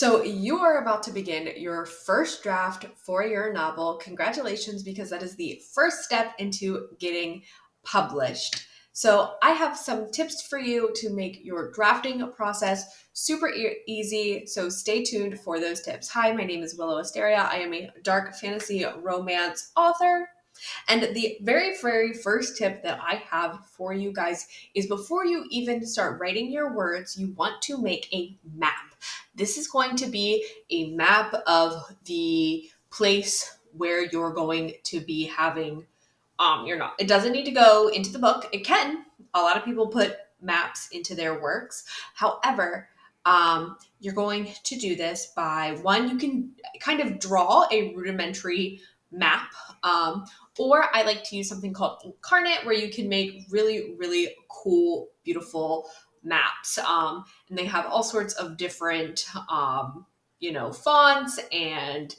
So, you are about to begin your first draft for your novel. Congratulations, because that is the first step into getting published. So, I have some tips for you to make your drafting process super easy. So, stay tuned for those tips. Hi, my name is Willow Asteria. I am a dark fantasy romance author. And the very first tip that I have for you guys is before you even start writing your words, you want to make a map. This is going to be a map of the place where you're going to be having you're not it doesn't need to go into the book. It can. A lot of people put maps into their works. However, you're going to do this by one, you can kind of draw a rudimentary map. Or I like to use something called Incarnate, where you can make really cool, beautiful maps. And they have all sorts of different, fonts and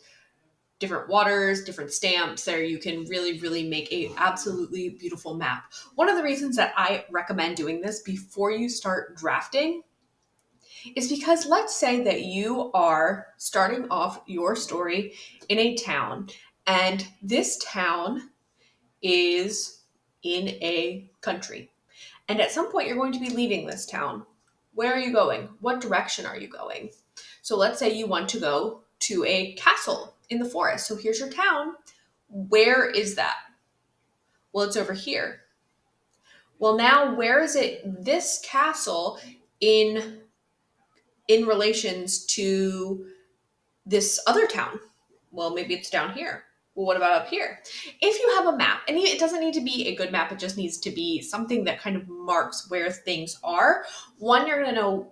different waters, different stamps there. You can really make a absolutely beautiful map. One of the reasons that I recommend doing this before you start drafting is because let's say that you are starting off your story in a town, and this town is in a country. And at some point, you're going to be leaving this town. Where are you going? What direction are you going? So let's say you want to go to a castle in the forest. So here's your town. Where is that? Well, it's over here. Well, now where is it this castle in relations to this other town? Well, maybe it's down here. Well, what about up here? If you have a map, and it doesn't need to be a good map, it just needs to be something that kind of marks where things are. One, you're going to know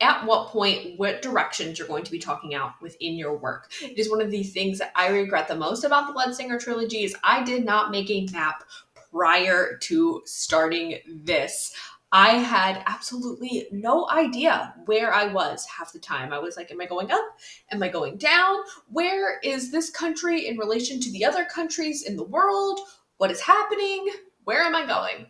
at what point, what directions you're going to be talking out within your work. It is one of the things that I regret the most about the Bloodsinger trilogy is I did not make a map prior to starting this. I had absolutely no idea where I was half the time. I was like, am I going up? Am I going down? Where is this country in relation to the other countries in the world? What is happening? Where am I going?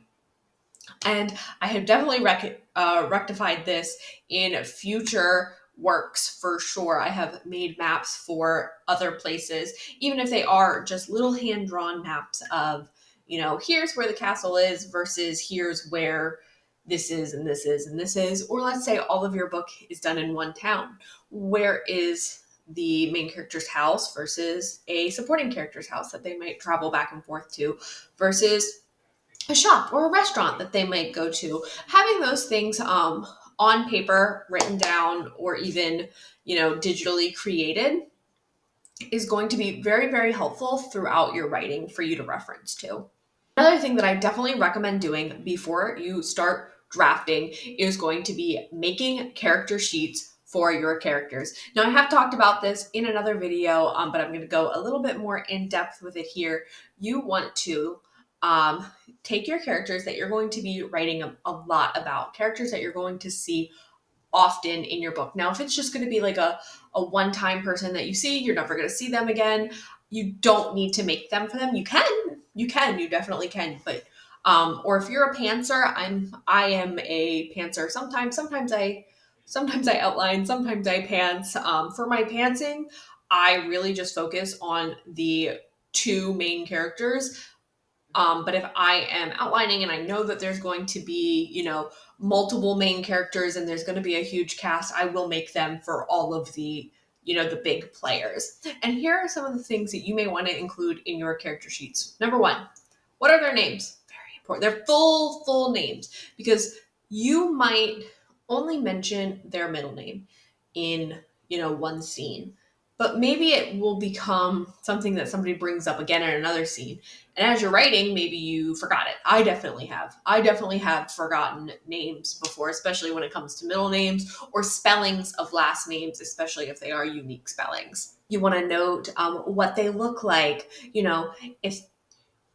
And I have definitely rectified this in future works for sure. I have made maps for other places, even if they are just little hand drawn maps of, here's where the castle is versus here's where this is and this is and this is. Or let's say all of your book is done in one town. Where is the main character's house versus a supporting character's house that they might travel back and forth to versus a shop or a restaurant that they might go to? Having those things on paper, written down, or even digitally created is going to be very helpful throughout your writing for you to reference to. Another thing that I definitely recommend doing before you start drafting is going to be making character sheets for your characters. Now, I have talked about this in another video, but I'm going to go a little bit more in depth with it here. You want to take your characters that you're going to be writing a lot about, characters that you're going to see often in your book. Now, if it's just going to be like a one-time person that you see, you're never going to see them again, you don't need to make them for them. You definitely can. But or if you're a pantser, I am a pantser. Sometimes I outline, sometimes I pants. For my pantsing, I really just focus on the two main characters. But if I am outlining and I know that there's going to be, multiple main characters and there's going to be a huge cast, I will make them for all of the, the big players. And here are some of the things that you may want to include in your character sheets. Number one, what are their names? Very important. Their full names, because you might only mention their middle name in, one scene. But maybe it will become something that somebody brings up again in another scene. And as you're writing, maybe you forgot it. I definitely have. I definitely have forgotten names before, especially when it comes to middle names or spellings of last names, especially if they are unique spellings. You want to note what they look like, if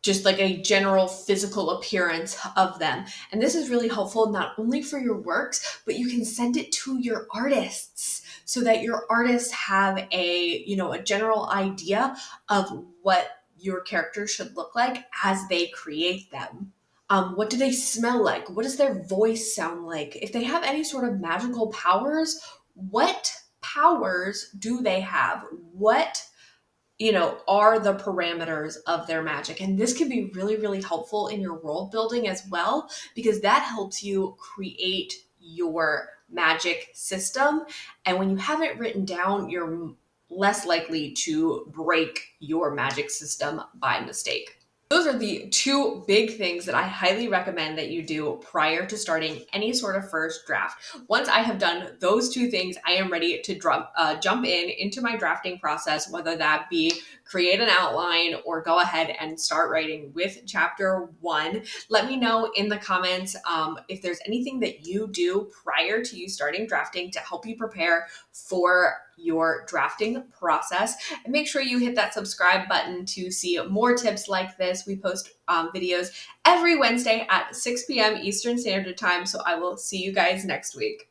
just like a general physical appearance of them. And this is really helpful not only for your works, but you can send it to your artists so that your artists have a general idea of what your characters should look like as they create them. What do they smell like? What does their voice sound like? If they have any sort of magical powers, what powers do they have? What are the parameters of their magic? And this can be really, really helpful in your world building as well, because that helps you create your magic system. And when you have it written down, you're less likely to break your magic system by mistake. Those are the two big things that I highly recommend that you do prior to starting any sort of first draft. Once I have done those two things, I am ready to jump into my drafting process, whether that be create an outline or go ahead and start writing with chapter 1. Let me know in the comments if there's anything that you do prior to you starting drafting to help you prepare for your drafting process. And make sure you hit that subscribe button to see more tips like this. We post videos every Wednesday at 6 p.m. Eastern Standard Time. So I will see you guys next week.